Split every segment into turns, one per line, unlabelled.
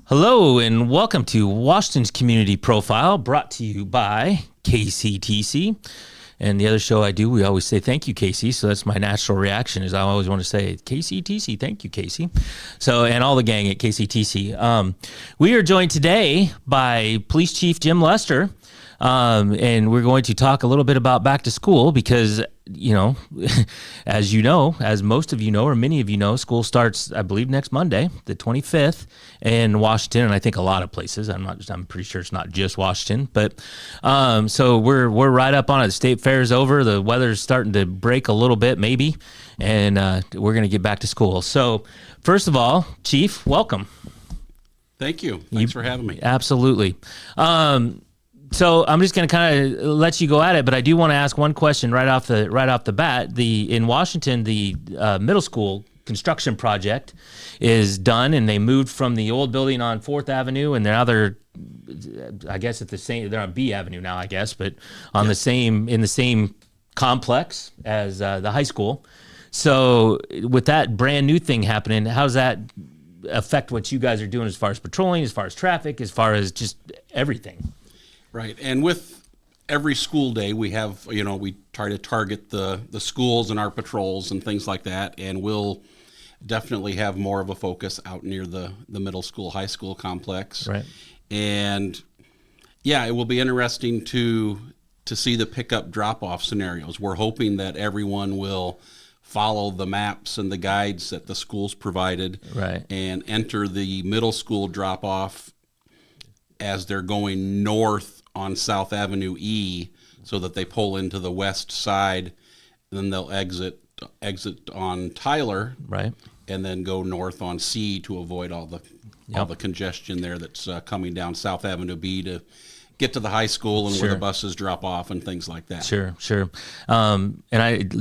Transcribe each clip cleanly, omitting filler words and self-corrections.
Hello and welcome to Washington's Community Profile, brought to you by KCTC. And the other show I do, we always say thank you, Casey. So that's my natural reaction is I always want to say KCTC, thank you, Casey. So, and all the gang at KCTC. We are joined today by Police Chief Jim Lester. And we're going to talk a little bit about back to school because, as most of you know, or many of you know, school starts, I believe, next Monday, the 25th in Washington. And I think a lot of places, I'm pretty sure it's not just Washington, but, so we're right up on it. The state fair is over. The weather's starting to break a little bit, maybe. And, we're going to get back to school. So first of all, Chief, welcome.
Thank you. Thanks for having me.
Absolutely. So I'm just going to kind of let you go at it, but I do want to ask one question right off the bat. In Washington, the middle school construction project is done, and they moved from the old building on 4th Avenue, and they're on B Avenue now, I guess, but on in the same complex as the high school. So with that brand new thing happening, how does that affect what you guys are doing as far as patrolling, as far as traffic, as far as just everything?
Right. And with every school day, we have, we try to target the schools and our patrols and things like that. And we'll definitely have more of a focus out near the middle school, high school complex.
Right.
And yeah, it will be interesting to see the pickup drop-off scenarios. We're hoping that everyone will follow the maps and the guides that the schools provided.
Right.
And enter the middle school drop-off as they're going north on South Avenue E, so that they pull into the west side, then they'll exit on Tyler,
right,
and then go north on C to avoid all the congestion there that's coming down South Avenue B to get to the high school and
Sure.
where the buses drop off and things like that.
Sure. And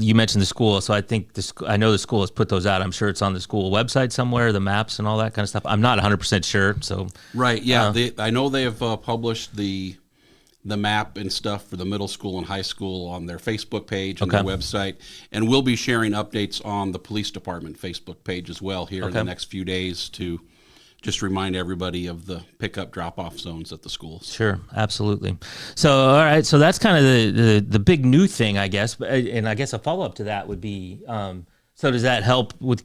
you mentioned the school, so I think I know the school has put those out. I'm sure it's on the school website somewhere, the maps and all that kind of stuff. I'm not 100% sure. So
right, yeah, I know they have published the map and stuff for the middle school and high school on their Facebook page and their website, and we'll be sharing updates on the police department Facebook page as well here in the next few days to just remind everybody of the pickup drop-off zones at the schools.
Sure, absolutely. So, all right, so that's kind of the big new thing, I guess. And I guess a follow-up to that would be, so does that help with,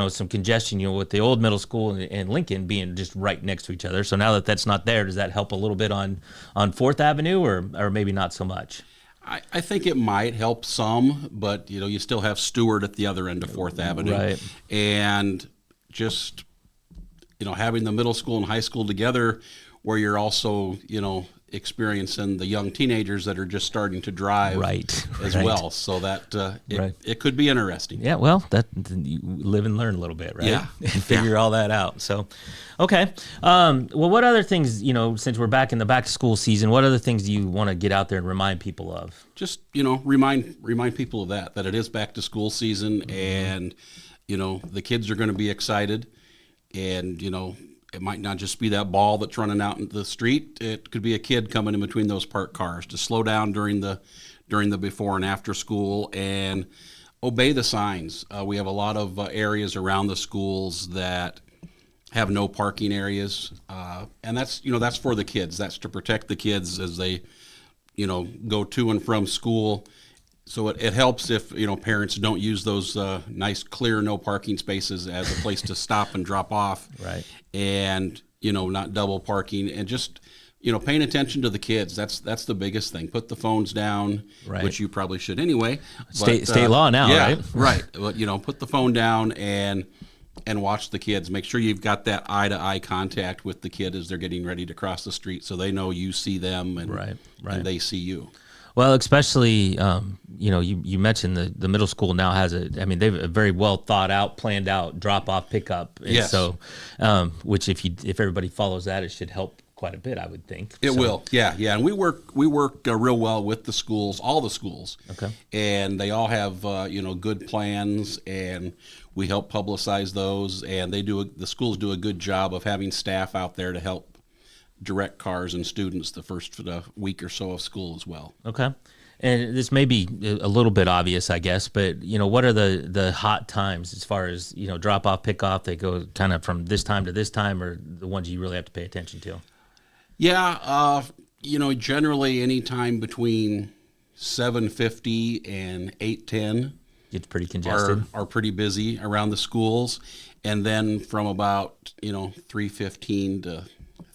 some congestion, with the old middle school and Lincoln being just right next to each other? So now that that's not there, does that help a little bit on 4th Avenue or maybe not so much?
I think it might help some, but, you still have Stewart at the other end of 4th Avenue.
Right.
And just having the middle school and high school together where you're also, experiencing the young teenagers that are just starting to drive as well. So that it could be interesting.
Yeah, well, that you live and learn a little bit, right?
Yeah.
And figure all that out. So, okay. Well, what other things, since we're back in the back to school season, what other things do you want to get out there and remind people of?
Just, remind people of that it is back to school season and, the kids are going to be excited. And, it might not just be that ball that's running out into the street. It could be a kid coming in between those parked cars. To slow down during the before and after school and obey the signs. We have a lot of areas around the schools that have no parking areas. And that's for the kids. That's to protect the kids as they, go to and from school. So it helps if, parents don't use those nice, clear, no parking spaces as a place to stop and drop off.
Right.
And, not double parking and just, paying attention to the kids. That's the biggest thing. Put the phones down, which you probably should anyway.
State law now, right?
Right. But, put the phone down and watch the kids. Make sure you've got that eye-to-eye contact with the kid as they're getting ready to cross the street so they know you see them and they see you.
Well, especially, you mentioned the middle school now has they have a very well thought out, planned out drop off pickup. And
yes.
So, which if everybody follows that, it should help quite a bit, I would think.
It will. Yeah. And we work real well with the schools, all the schools.
Okay.
And they all have, good plans and we help publicize those and the schools do a good job of having staff out there to help direct cars and students the first week or so of school as well.
Okay. And this may be a little bit obvious, I guess, but what are the hot times as far as drop off, pick off? They go kind of from this time to this time, or the ones you really have to pay attention to?
Yeah, generally any time between 7:50 and 8:10
it's pretty congested.
Are pretty busy around the schools, and then from about 3:15 to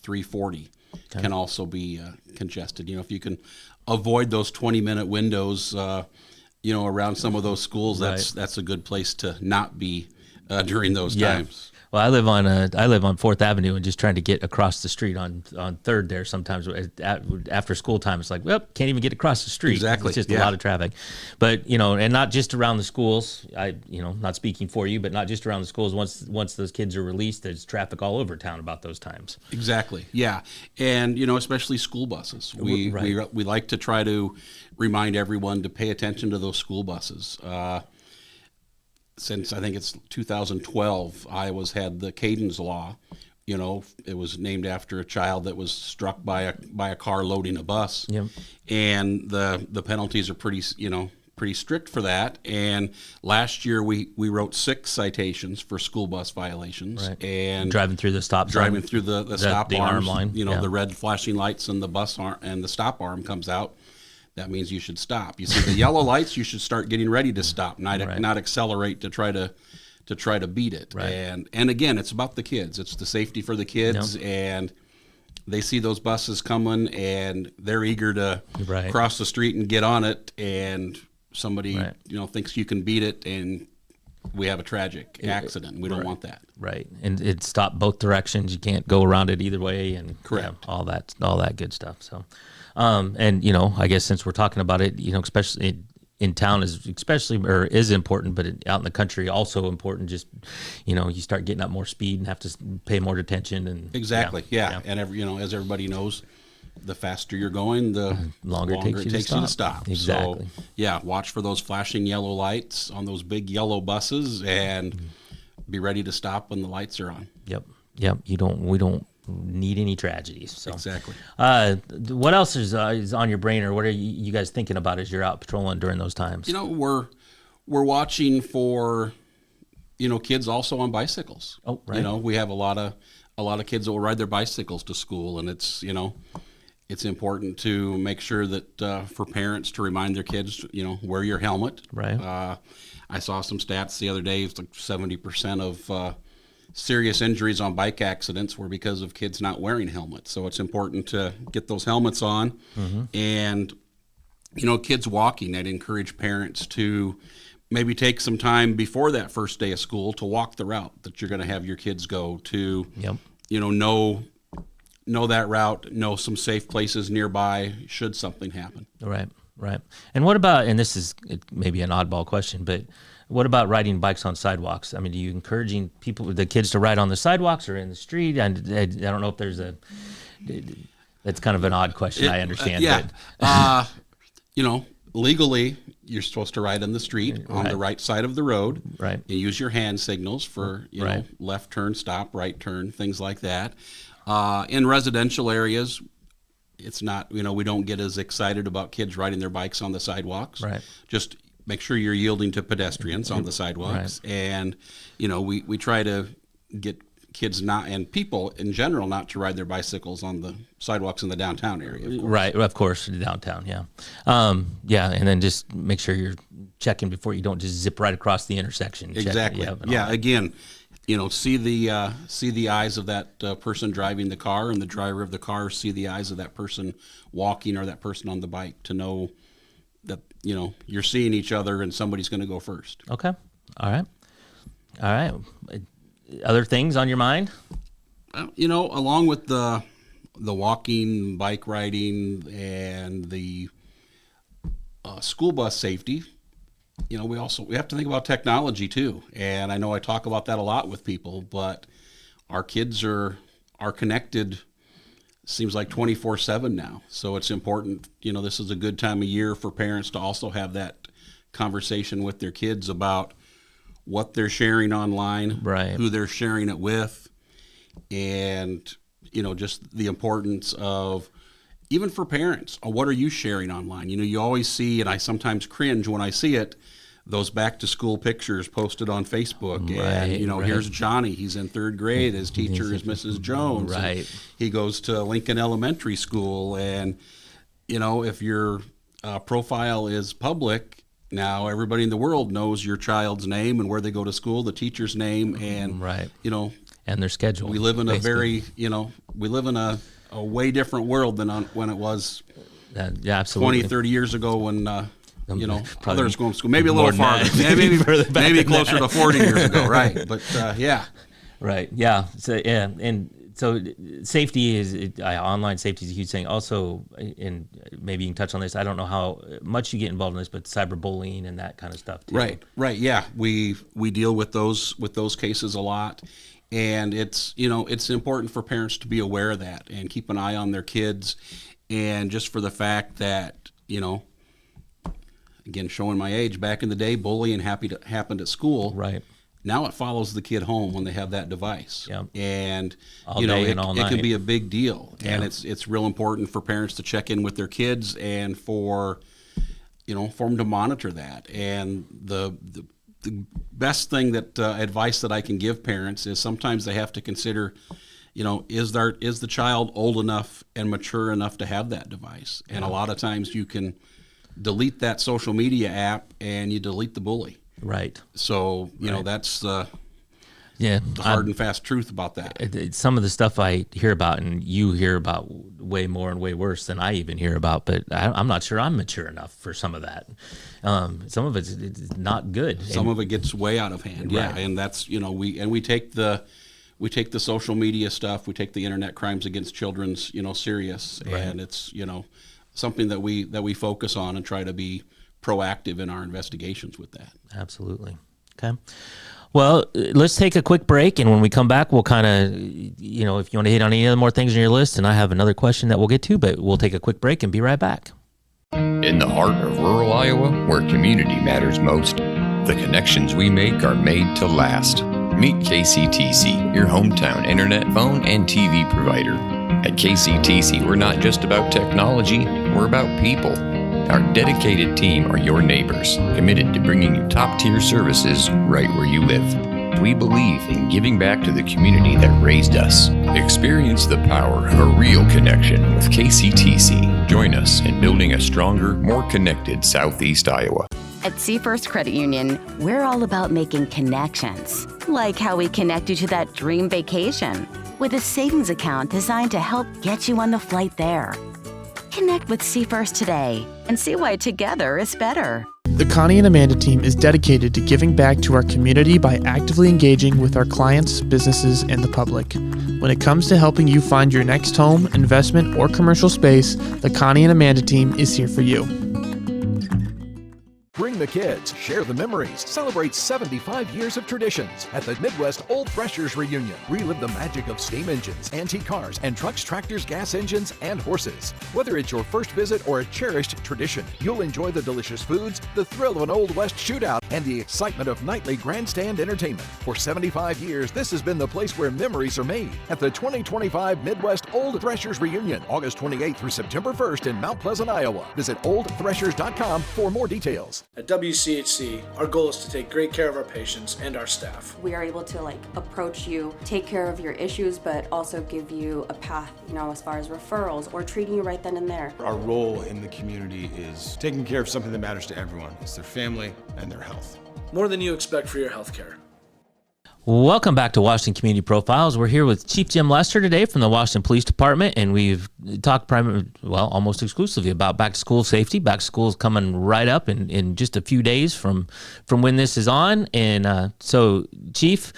3:40 can also be congested. If you can avoid those 20-minute windows, around some of those schools, that's a good place to not be during those times.
Well, I live on 4th Avenue, and just trying to get across the street on 3rd there sometimes after school time, it's like, well, can't even get across the street.
Exactly.
It's just a lot of traffic. But, and not just around the schools, not speaking for you, but not just around the schools. Once those kids are released, there's traffic all over town about those times.
Exactly. Yeah. And, especially school buses. We like to try to remind everyone to pay attention to those school buses. Since I think it's 2012, Iowa's had the Cadence Law. It was named after a child that was struck by a car loading a bus.
Yep.
And the penalties are pretty strict for that. And last year we wrote 6 citations for school bus violations.
Right.
And
driving through the stop sign.
Driving through the stop
the
arms,
arm line.
the red flashing lights and the bus arm and the stop arm comes out. That means you should stop. You see the yellow lights, you should start getting ready to stop, not accelerate to try to beat it.
Right.
And again, it's about the kids. It's the safety for the kids, and they see those buses coming, and they're eager to cross the street and get on it, and somebody thinks you can beat it, and we have a tragic accident. We don't want that.
Right. And it stopped both directions. You can't go around it either way, and
correct.
All that good stuff. So. And I guess since we're talking about it, especially in town is important, but out in the country also important. Just you start getting up more speed and have to pay more attention. And
exactly, yeah. And as everybody knows, the faster you're going, the
longer it takes you to stop. Exactly.
So watch for those flashing yellow lights on those big yellow buses, and be ready to stop when the lights are on.
Yep. We don't need any tragedies. So
exactly.
What else is on your brain, or what are you guys thinking about as you're out patrolling during those times?
We're watching for kids also on bicycles.
Oh, right.
We have a lot of kids that will ride their bicycles to school, and it's important to make sure that for parents to remind their kids, wear your helmet.
Right.
I saw some stats the other day. It's like 70% of serious injuries on bike accidents were because of kids not wearing helmets. So it's important to get those helmets on. Mm-hmm. And, kids walking, I'd encourage parents to maybe take some time before that first day of school to walk the route that you're going to have your kids go to, know that route, know some safe places nearby should something happen.
Right. And what about, and this is maybe an oddball question, but what about riding bikes on sidewalks? I mean, are you encouraging the kids to ride on the sidewalks or in the street? And I don't know if there's that's kind of an odd question, I understand.
Yeah. But. Legally, you're supposed to ride on the street on the right side of the road.
Right.
You use your hand signals for, left turn, stop, right turn, things like that. In residential areas, it's not, we don't get as excited about kids riding their bikes on the sidewalks.
Right.
Just make sure you're yielding to pedestrians on the sidewalks. Right. And, we try to get kids and people in general not to ride their bicycles on the sidewalks in the downtown area.
Right. Of course, downtown. Yeah. And then just make sure you're checking before you don't just zip right across the intersection.
Exactly. Again, see the eyes of that person driving the car, and the driver of the car see the eyes of that person walking or that person on the bike to know that, you're seeing each other and somebody's going to go first.
Okay. All right. Other things on your mind?
Along with the walking, bike riding, and the school bus safety, we have to think about technology too. And I know I talk about that a lot with people, but our kids are connected, seems like 24/7 now. So it's important, this is a good time of year for parents to also have that conversation with their kids about what they're sharing online,
right,
who they're sharing it with. And, just the importance of, even for parents, what are you sharing online? You always see, and I sometimes cringe when I see it, those back to school pictures posted on Facebook. And,
Right.
here's Johnny. He's in third grade. His teacher is Mrs. Jones. and
Right.
he goes to Lincoln Elementary School. And, if your profile is public, now everybody in the world knows your child's name and where they go to school, the teacher's name. And,
Right.
you know,
And their schedule.
we live in a
basically.
very, we live in a way different world than when it was
Yeah, absolutely.
20, 30 years ago when,
Probably
others going to school. Maybe a
more
little
than
farther.
that.
Maybe,
Further back
maybe
than
closer
that.
to 40 years ago, right? But, yeah.
Right. Yeah. So yeah, and so safety is online safety is a huge thing. Also, and maybe you can touch on this. I don't know how much you get involved in this, but cyberbullying and that kind of stuff too.
Right. Yeah. We deal with those cases a lot. And it's important for parents to be aware of that and keep an eye on their kids. And just for the fact that, again, showing my age, back in the day, bullying happened at school.
Right.
Now it follows the kid home when they have that device.
Yep.
And,
All day and all
it can
night.
be a big deal.
Yeah.
And it's real important for parents to check in with their kids and for them to monitor that. And the best thing that advice that I can give parents is sometimes they have to consider, is the child old enough and mature enough to have that device? And a lot of times you can delete that social media app and you delete the bully.
Right.
So,
Right.
that's the
Yeah.
hard and fast truth about that.
Some of the stuff I hear about and you hear about way more and way worse than I even hear about, but I'm not sure I'm mature enough for some of that. Some of it's not good.
Some of it gets way out of hand. Yeah.
Right.
And that's, we take the social media stuff, we take the internet crimes against children's, serious.
Right.
And it's, something that we focus on and try to be proactive in our investigations with that.
Absolutely. Okay. Well, let's take a quick break, and when we come back, we'll kind of, if you want to hit on any other more things on your list, and I have another question that we'll get to, but we'll take a quick break and be right back.
In the heart of rural Iowa, where community matters most, the connections we make are made to last. Meet KCTC, your hometown internet, phone, and TV provider. At KCTC, we're not just about technology, we're about people. Our dedicated team are your neighbors, committed to bringing you top-tier services right where you live. We believe in giving back to the community that raised us. Experience the power of a real connection with KCTC. Join us in building a stronger, more connected Southeast Iowa.
At Seafirst Credit Union, we're all about making connections, like how we connect you to that dream vacation with a savings account designed to help get you on the flight there. Connect with Seafirst today and see why together is better.
The Connie and Amanda team is dedicated to giving back to our community by actively engaging with our clients, businesses, and the public. When it comes to helping you find your next home, investment, or commercial space, the Connie and Amanda team is here for you.
Bring the kids, share the memories, celebrate 75 years of traditions at the Midwest Old Threshers Reunion. Relive the magic of steam engines, antique cars, and trucks, tractors, gas engines, and horses. Whether it's your first visit or a cherished tradition, you'll enjoy the delicious foods, the thrill of an Old West shootout, and the excitement of nightly grandstand entertainment. For 75 years, this has been the place where memories are made at the 2025 Midwest Old Threshers Reunion, August 28th through September 1st in Mount Pleasant, Iowa. Visit oldthreshers.com for more details.
At WCHC, our goal is to take great care of our patients and our staff.
We are able to approach you, take care of your issues, but also give you a path, as far as referrals or treating you right then and there.
Our role in the community is taking care of something that matters to everyone. It's their family and their health.
More than you expect for your health care.
Welcome back to Washington Community Profiles. We're here with Chief Jim Lester today from the Washington Police Department, and we've talked almost exclusively about back to school safety. Back to school is coming right up in just a few days from when this is on. And so, Chief,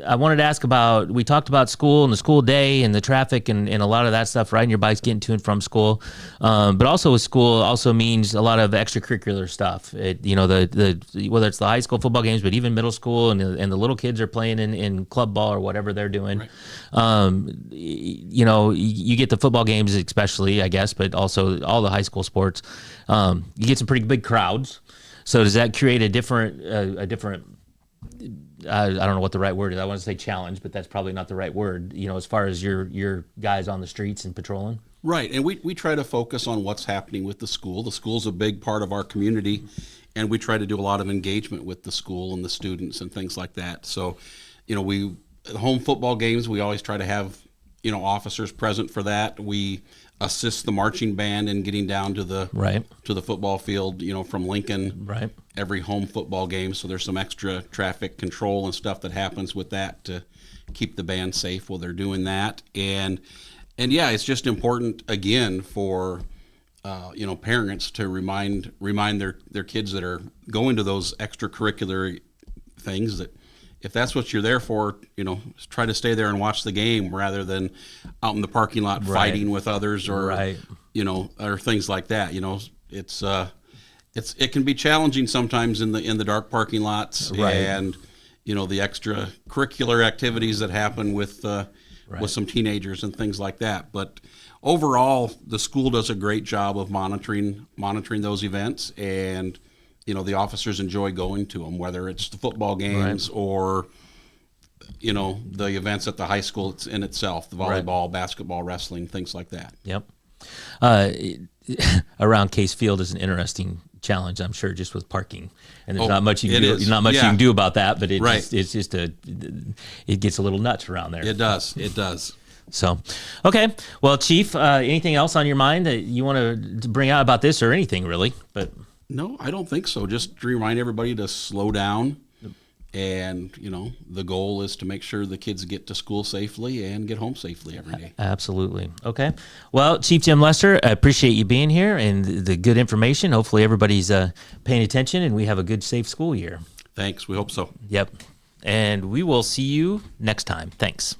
I wanted to ask about, we talked about school and the school day and the traffic and a lot of that stuff, riding your bikes, getting to and from school. But also with school also means a lot of extracurricular stuff. Whether it's the high school football games, but even middle school and the little kids are playing in club ball or whatever they're doing. Right. You get the football games especially, I guess, but also all the high school sports. You get some pretty big crowds. So does that create a different I don't know what the right word is. I want to say challenge, but that's probably not the right word. As far as your guys on the streets and patrolling.
Right, and we try to focus on what's happening with the school. The school's a big part of our community, and we try to do a lot of engagement with the school and the students and things like that. So, home football games, we always try to have, officers present for that. We assist the marching band in getting down to the football field, from Lincoln.
Right.
Every home football game. So there's some extra traffic control and stuff that happens with that to keep the band safe while they're doing that. And yeah, it's just important again for parents to remind their kids that are going to those extracurricular things that if that's what you're there for, try to stay there and watch the game rather than out in the parking lot fighting with others or or things like that. It can be challenging sometimes in the dark parking lots and the extracurricular activities that happen with some teenagers and things like that. But overall, the school does a great job of monitoring those events, and the officers enjoy going to them, whether it's the football games or the events at the high school in itself, the volleyball, basketball, wrestling, things like that.
Yep. Around Case Field is an interesting challenge, I'm sure, just with parking, and there's not much you can do. Not much you can do about that, but it gets a little nuts around there.
It does.
So, okay. Well, Chief, anything else on your mind that you want to bring out about this, or anything really? But
no, I don't think so. Just to remind everybody to slow down. And, the goal is to make sure the kids get to school safely and get home safely every day.
Absolutely. Okay. Well, Chief Jim Lester, I appreciate you being here and the good information. Hopefully everybody's paying attention and we have a good, safe school year.
Thanks. We hope so.
Yep. And we will see you next time. Thanks.